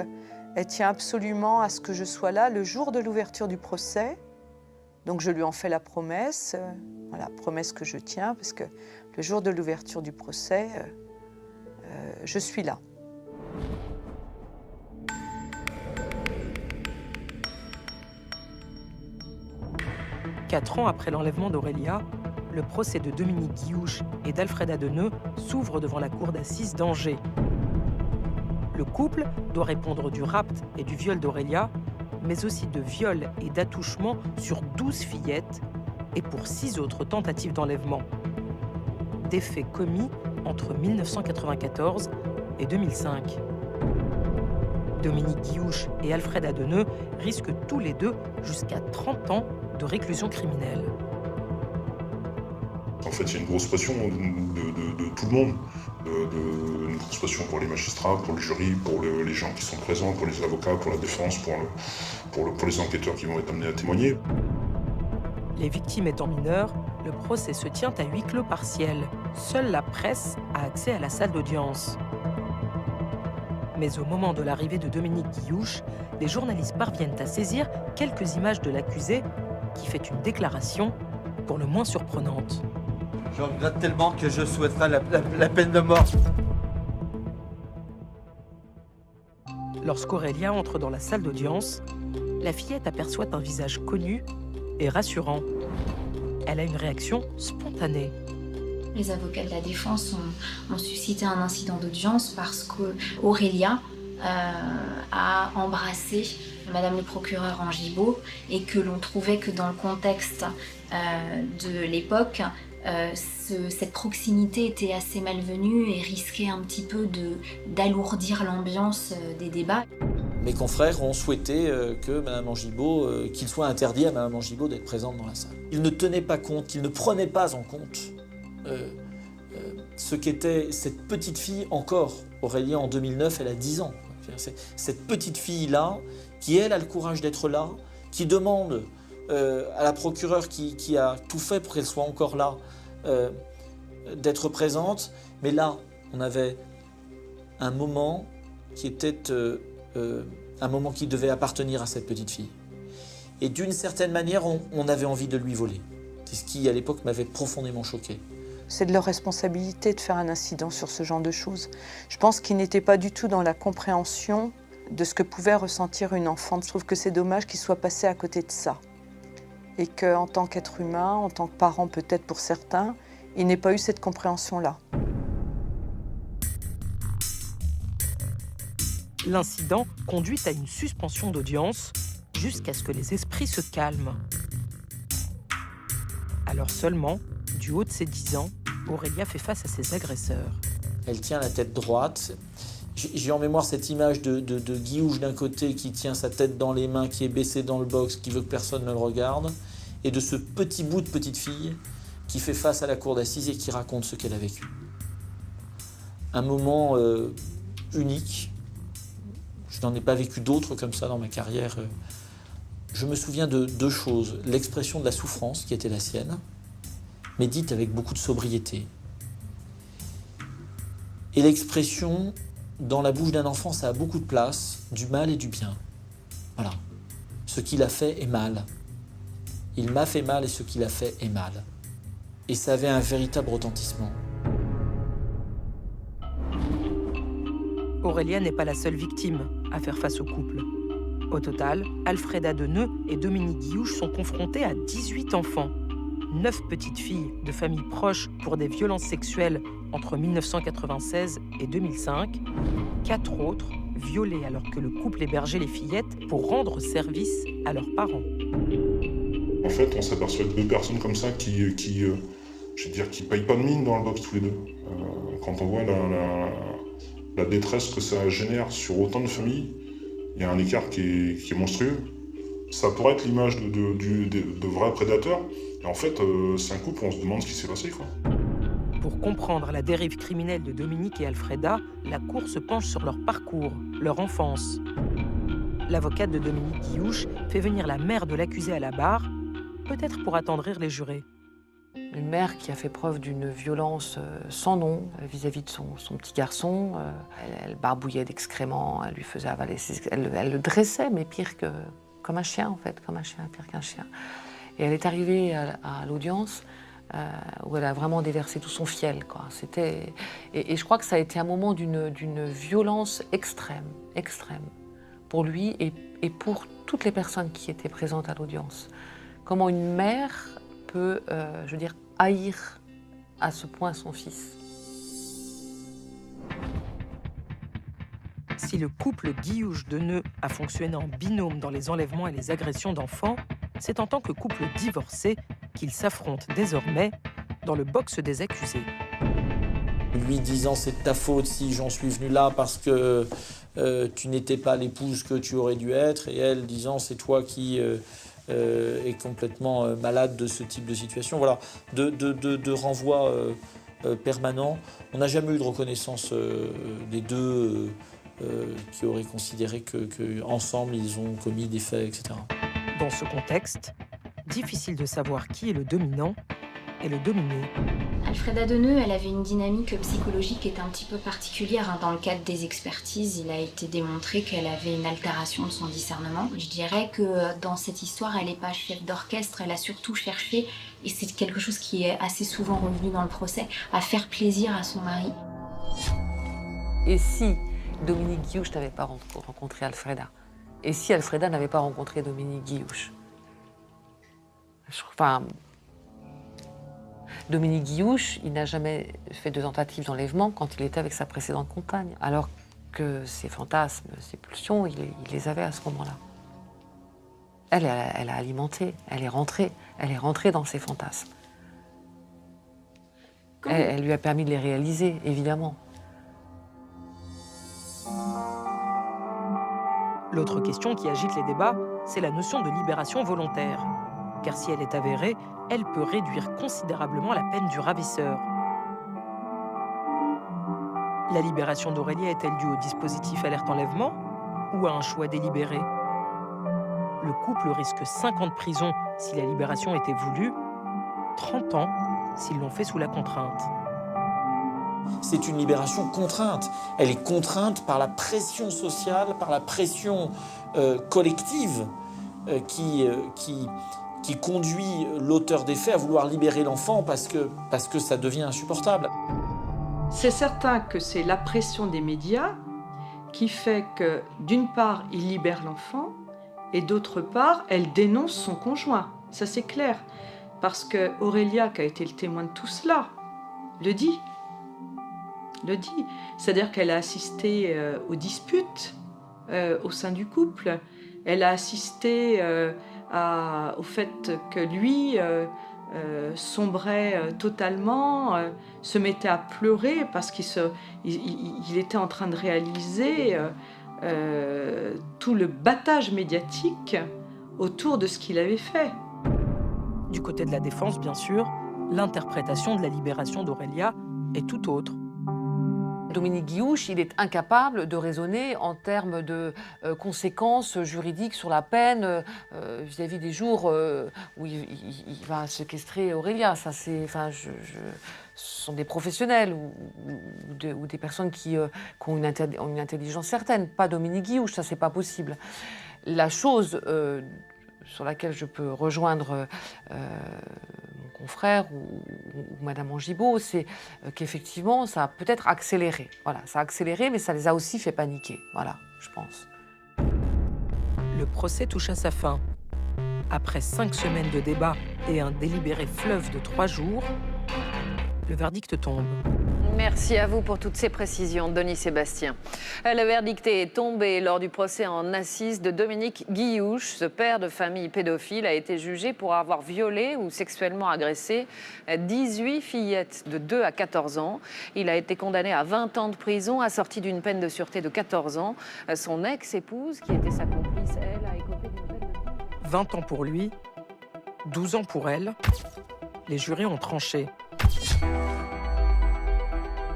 elle tient absolument à ce que je sois là le jour de l'ouverture du procès. Donc je lui en fais la promesse, voilà, promesse que je tiens, parce que le jour de l'ouverture du procès, je suis là. Quatre ans après l'enlèvement d'Aurélia, le procès de Dominique Guillouche et d'Alfred Adeneux s'ouvre devant la cour d'assises d'Angers. Le couple doit répondre du rapt et du viol d'Aurélia, mais aussi de viol et d'attouchement sur 12 fillettes et pour 6 autres tentatives d'enlèvement. Des faits commis entre 1994 et 2005. Dominique Guillouche et Alfred Adeneux risquent tous les deux jusqu'à 30 ans de réclusion criminelle. En fait, il y a une grosse pression de tout le monde, une grosse pression pour les magistrats, pour le jury, pour les gens qui sont présents, pour les avocats, pour la défense, pour les enquêteurs qui vont être amenés à témoigner. Les victimes étant mineures, le procès se tient à huis clos partiel. Seule la presse a accès à la salle d'audience. Mais au moment de l'arrivée de Dominique Guillouche, les journalistes parviennent à saisir quelques images de l'accusé qui fait une déclaration pour le moins surprenante. Je regrette tellement que je souhaiterais la peine de mort. Lorsqu'Aurélia entre dans la salle d'audience, la fillette aperçoit un visage connu et rassurant. Elle a une réaction spontanée. Les avocats de la défense ont suscité un incident d'audience parce qu'Aurélia a embrassé Madame le procureur Angibault et que l'on trouvait que dans le contexte de l'époque, cette proximité était assez malvenue et risquait un petit peu d'alourdir l'ambiance des débats. Mes confrères ont souhaité que Madame Angibault, qu'il soit interdit à Madame Angibault d'être présente dans la salle. Ils ne tenaient pas compte, ils ne prenaient pas en compte ce qu'était cette petite fille encore. Aurélia, en 2009, elle a 10 ans. Cette petite fille-là, qui elle a le courage d'être là, qui demande à la procureure qui a tout fait pour qu'elle soit encore là, d'être présente. Mais là, on avait un moment qui était un moment qui devait appartenir à cette petite fille. Et d'une certaine manière, on avait envie de lui voler. C'est ce qui, à l'époque, m'avait profondément choqué. C'est de leur responsabilité de faire un incident sur ce genre de choses. Je pense qu'ils n'étaient pas du tout dans la compréhension de ce que pouvait ressentir une enfant. Je trouve que c'est dommage qu'ils soient passés à côté de ça. Et qu'en tant qu'être humain, en tant que parent peut-être pour certains, ils n'aient pas eu cette compréhension-là. L'incident conduit à une suspension d'audience jusqu'à ce que les esprits se calment. Alors seulement, du haut de ses 10 ans, Aurélia fait face à ses agresseurs. Elle tient la tête droite. J'ai en mémoire cette image de Guiouche d'un côté qui tient sa tête dans les mains, qui est baissée dans le box, qui veut que personne ne le regarde, et de ce petit bout de petite fille qui fait face à la cour d'assises et qui raconte ce qu'elle a vécu. Un moment unique. Je n'en ai pas vécu d'autres comme ça dans ma carrière. Je me souviens de deux choses. L'expression de la souffrance qui était la sienne, mais dite avec beaucoup de sobriété. Et l'expression, dans la bouche d'un enfant, ça a beaucoup de place, du mal et du bien. Voilà. Ce qu'il a fait est mal. Il m'a fait mal et ce qu'il a fait est mal. Et ça avait un véritable retentissement. Aurélia n'est pas la seule victime à faire face au couple. Au total, Alfreda Deneux et Dominique Guiouche sont confrontés à 18 enfants. 9 petites filles de familles proches pour des violences sexuelles entre 1996 et 2005. 4 autres violées alors que le couple hébergeait les fillettes pour rendre service à leurs parents. En fait, on s'aperçoit de 2 personnes comme ça qui payent pas de mine dans le box tous les deux. Quand on voit la détresse que ça génère sur autant de familles, il y a un écart qui est monstrueux. Ça pourrait être l'image de vrais prédateurs. Et en fait, c'est un couple où on se demande ce qui s'est passé, quoi. Pour comprendre la dérive criminelle de Dominique et Alfreda, la Cour se penche sur leur parcours, leur enfance. L'avocate de Dominique Guiouche fait venir la mère de l'accusé à la barre, peut-être pour attendrir les jurés. Une mère qui a fait preuve d'une violence sans nom vis-à-vis de son petit garçon. Elle barbouillait d'excréments, elle lui faisait avaler elle le dressait, mais comme un chien en fait, comme un chien, pire qu'un chien. Et elle est arrivée à l'audience où elle a vraiment déversé tout son fiel, quoi. Et je crois que ça a été un moment d'une violence extrême, pour lui et pour toutes les personnes qui étaient présentes à l'audience. Comment une mère peut, haïr à ce point son fils. Si le couple Guiouche-Deneux a fonctionné en binôme dans les enlèvements et les agressions d'enfants, c'est en tant que couple divorcé qu'ils s'affrontent désormais dans le box des accusés. Lui disant « c'est de ta faute si j'en suis venu là parce que tu n'étais pas l'épouse que tu aurais dû être » et elle disant « c'est toi qui est complètement malade de ce type de situation ». Voilà, de renvoi permanent. On n'a jamais eu de reconnaissance des deux qui auraient considéré qu'ensemble ils ont commis des faits, etc. Dans ce contexte, difficile de savoir qui est le dominant et le dominé. Alfreda Deneux, elle avait une dynamique psychologique qui était un petit peu particulière. Dans le cadre des expertises, il a été démontré qu'elle avait une altération de son discernement. Je dirais que dans cette histoire, elle n'est pas chef d'orchestre, elle a surtout cherché, et c'est quelque chose qui est assez souvent revenu dans le procès, à faire plaisir à son mari. Et si Dominique Guiouche n'avait pas rencontré Alfreda, et si Alfreda n'avait pas rencontré Dominique Guiouche, Dominique Guiouche, il n'a jamais fait de tentative d'enlèvement quand il était avec sa précédente compagne, alors que ses fantasmes, ses pulsions, il les avait à ce moment-là. Elle a alimenté, elle est rentrée dans ses fantasmes. Elle lui a permis de les réaliser, évidemment. L'autre question qui agite les débats, c'est la notion de libération volontaire. Car si elle est avérée, elle peut réduire considérablement la peine du ravisseur. La libération d'Aurélia est-elle due au dispositif alerte enlèvement ou à un choix délibéré? Le couple risque 5 ans de prison si la libération était voulue, 30 ans s'ils l'ont fait sous la contrainte. C'est une libération contrainte. Elle est contrainte par la pression sociale, par la pression collective qui qui conduit l'auteur des faits à vouloir libérer l'enfant parce que ça devient insupportable. C'est certain que c'est la pression des médias qui fait que, d'une part, il libère l'enfant, et d'autre part, elle dénonce son conjoint. Ça, c'est clair. Parce que Aurélia, qui a été le témoin de tout cela, le dit. C'est-à-dire qu'elle a assisté aux disputes au sein du couple. Elle a assisté au fait que lui sombrait totalement, se mettait à pleurer parce il était en train de réaliser tout le battage médiatique autour de ce qu'il avait fait. Du côté de la défense, bien sûr, l'interprétation de la libération d'Aurélia est tout autre. Dominique Guiouche, il est incapable de raisonner en termes de conséquences juridiques sur la peine vis-à-vis des jours où il va séquestrer Aurélia. Ça, ce sont des professionnels ou des personnes qui ont une intelligence certaine. Pas Dominique Guiouche, ça, c'est pas possible. La chose sur laquelle je peux rejoindre mon confrère ou Madame Angibault, c'est qu'effectivement, ça a peut-être accéléré. Voilà, ça a accéléré, mais ça les a aussi fait paniquer. Voilà, je pense. Le procès touche à sa fin. Après 5 semaines de débat et un délibéré fleuve de 3 jours, le verdict tombe. Merci à vous pour toutes ces précisions, Denis Sébastien. Le verdict est tombé lors du procès en assises de Dominique Guiouche. Ce père de famille pédophile a été jugé pour avoir violé ou sexuellement agressé 18 fillettes de 2 à 14 ans. Il a été condamné à 20 ans de prison, assorti d'une peine de sûreté de 14 ans. Son ex-épouse, qui était sa complice, elle, a écopé d'une peine de... 20 ans pour lui, 12 ans pour elle. Les jurés ont tranché.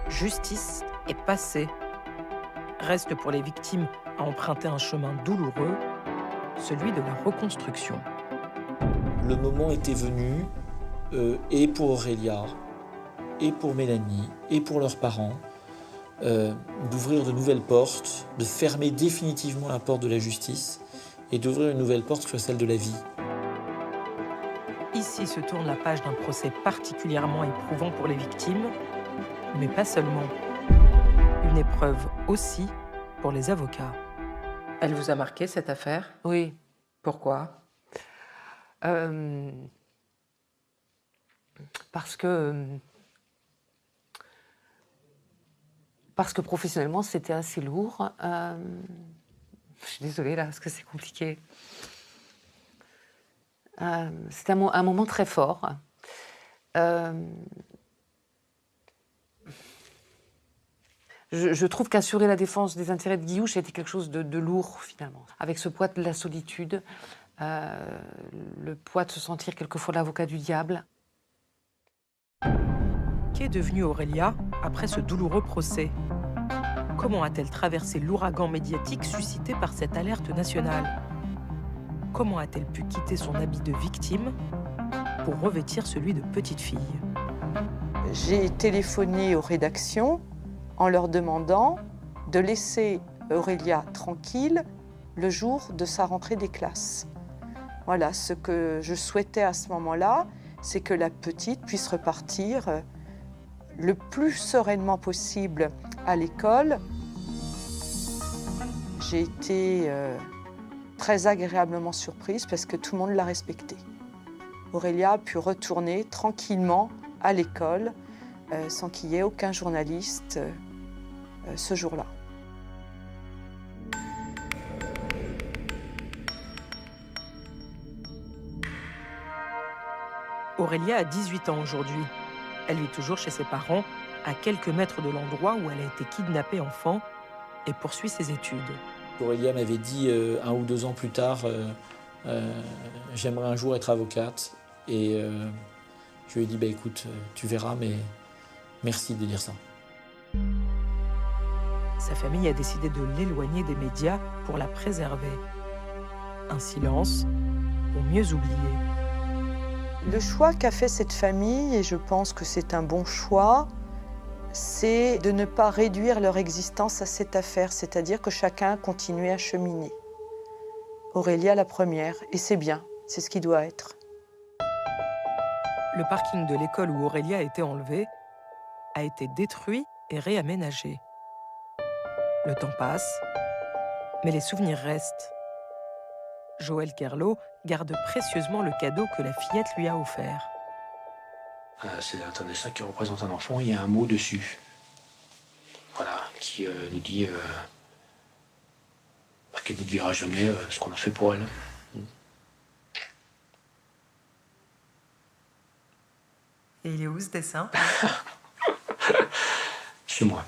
Justice est passée. Reste pour les victimes à emprunter un chemin douloureux, celui de la reconstruction. Le moment était venu, et pour Aurélia, et pour Mélanie, et pour leurs parents, d'ouvrir de nouvelles portes, de fermer définitivement la porte de la justice et d'ouvrir une nouvelle porte sur celle de la vie. Ici se tourne la page d'un procès particulièrement éprouvant pour les victimes, mais pas seulement. Une épreuve aussi pour les avocats. Elle vous a marqué, cette affaire? Oui. Pourquoi? Parce que professionnellement, c'était assez lourd. Je suis désolée là, parce que c'est compliqué. C'était un moment très fort. Je trouve qu'assurer la défense des intérêts de Guiouche était quelque chose de lourd, finalement. Avec ce poids de la solitude, le poids de se sentir quelquefois l'avocat du diable. Qu'est devenue Aurélia après ce douloureux procès? Comment a-t-elle traversé l'ouragan médiatique suscité par cette alerte nationale? Comment a-t-elle pu quitter son habit de victime pour revêtir celui de petite fille? J'ai téléphoné aux rédactions en leur demandant de laisser Aurélia tranquille le jour de sa rentrée des classes. Voilà, ce que je souhaitais à ce moment-là, c'est que la petite puisse repartir le plus sereinement possible à l'école. J'ai été très agréablement surprise parce que tout le monde l'a respectée. Aurélia a pu retourner tranquillement à l'école sans qu'il y ait aucun journaliste ce jour-là. Aurélia a 18 ans aujourd'hui. Elle vit toujours chez ses parents, à quelques mètres de l'endroit où elle a été kidnappée enfant et poursuit ses études. Aurélia m'avait dit 1 ou 2 ans plus tard, j'aimerais un jour être avocate. Et je lui ai dit, bah, écoute, tu verras, mais merci de dire ça. Sa famille a décidé de l'éloigner des médias pour la préserver. Un silence pour mieux oublier. Le choix qu'a fait cette famille, et je pense que c'est un bon choix, c'est de ne pas réduire leur existence à cette affaire, c'est-à-dire que chacun continue à cheminer. Aurélia la première, et c'est bien, c'est ce qui doit être. le parking de l'école où Aurélia a été enlevée a été détruit et réaménagé. Le temps passe, mais les souvenirs restent. Joël Kerlot garde précieusement le cadeau que la fillette lui a offert. C'est un dessin qui représente un enfant, il y a un mot dessus. Voilà, qui nous dit qu'elle n'oubliera jamais ce qu'on a fait pour elle. Et il est où ce dessin? Chez moi.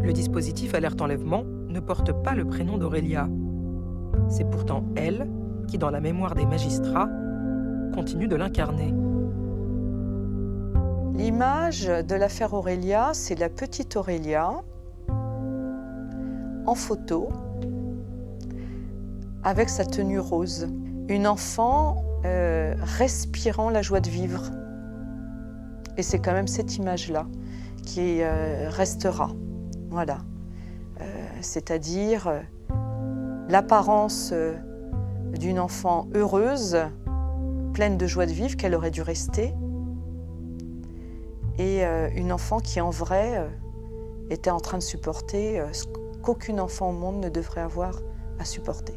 Le dispositif alerte enlèvement ne porte pas le prénom d'Aurélia. C'est pourtant elle qui, dans la mémoire des magistrats, continue de l'incarner. L'image de l'affaire Aurélia, c'est la petite Aurélia en photo avec sa tenue rose. Une enfant respirant la joie de vivre. Et c'est quand même cette image-là qui restera. Voilà. C'est-à-dire l'apparence d'une enfant heureuse, pleine de joie de vivre, qu'elle aurait dû rester, et une enfant qui, en vrai, était en train de supporter ce qu'aucun enfant au monde ne devrait avoir à supporter.